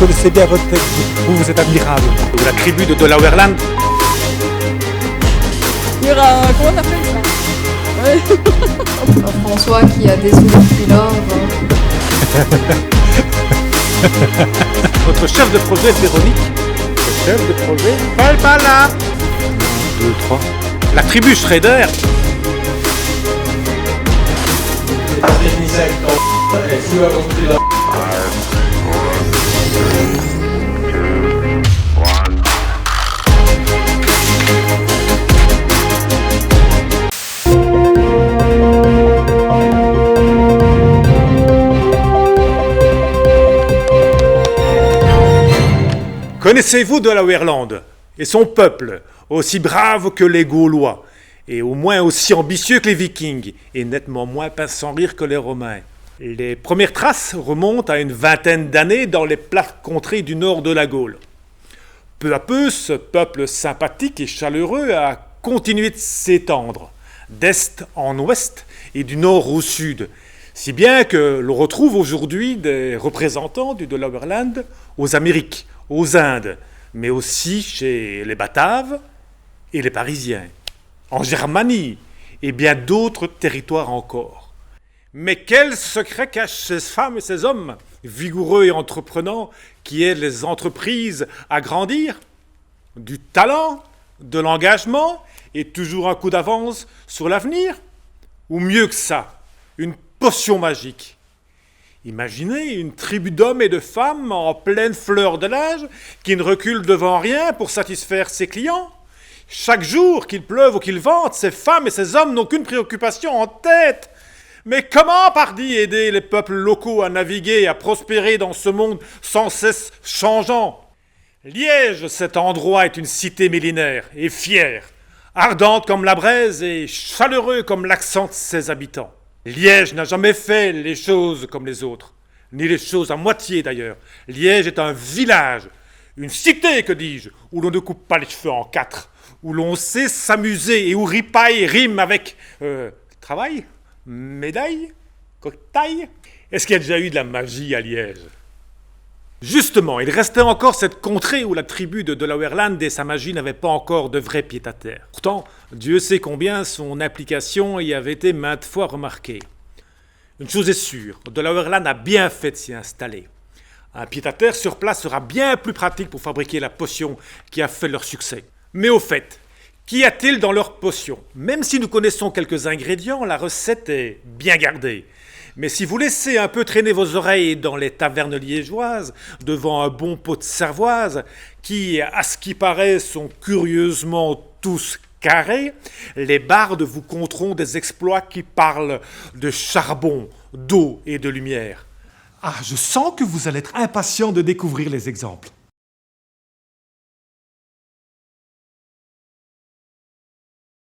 connaissez bien votre texte, vous êtes admirable. La tribu de Delaware-Land. Il y aura... Comment t'appelles ça? Ouais. François qui a des depuis là. Votre chef de projet, Véronique. Le chef de projet, Paul Bala. 2, 3. La tribu Shredder. Connaissez-vous Delaware-Land et son peuple, aussi brave que les Gaulois, et au moins aussi ambitieux que les Vikings, et nettement moins pince sans rire que les Romains? Les premières traces remontent à une vingtaine d'années dans les plates contrées du nord de la Gaule. Peu à peu, ce peuple sympathique et chaleureux a continué de s'étendre, d'est en ouest et du nord au sud, si bien que l'on retrouve aujourd'hui des représentants du Delaware-Land aux Amériques, aux Indes, mais aussi chez les Bataves et les Parisiens, en Germanie et bien d'autres territoires encore. Mais quel secret cachent ces femmes et ces hommes, vigoureux et entreprenants, qui aident les entreprises à grandir? Du talent, de l'engagement et toujours un coup d'avance sur l'avenir? Ou mieux que ça, une potion magique? Imaginez une tribu d'hommes et de femmes en pleine fleur de l'âge qui ne reculent devant rien pour satisfaire ses clients. Chaque jour, qu'il pleuve ou qu'il vente, ces femmes et ces hommes n'ont qu'une préoccupation en tête. Mais comment, pardi, aider les peuples locaux à naviguer et à prospérer dans ce monde sans cesse changeant? Liège, cet endroit, est une cité millénaire et fière, ardente comme la braise et chaleureux comme l'accent de ses habitants. Liège n'a jamais fait les choses comme les autres, ni les choses à moitié d'ailleurs. Liège est un village, une cité, que dis-je, où l'on ne coupe pas les cheveux en 4, où l'on sait s'amuser et où ripaille rime avec travail, médaille, cocktail. Est-ce qu'il y a déjà eu de la magie à Liège? Justement, il restait encore cette contrée où la tribu de Delaware-Land et sa magie n'avaient pas encore de vrai pied-à-terre. Pourtant, Dieu sait combien son implication y avait été maintes fois remarquée. Une chose est sûre, Delaware-Land a bien fait de s'y installer. Un pied-à-terre sur place sera bien plus pratique pour fabriquer la potion qui a fait leur succès. Mais au fait, qu'y a-t-il dans leur potion? Même si nous connaissons quelques ingrédients, la recette est bien gardée. Mais si vous laissez un peu traîner vos oreilles dans les tavernes liégeoises, devant un bon pot de cervoise, qui, à ce qui paraît, sont curieusement tous carrés, les bardes vous conteront des exploits qui parlent de charbon, d'eau et de lumière. Ah, je sens que vous allez être impatient de découvrir les exemples.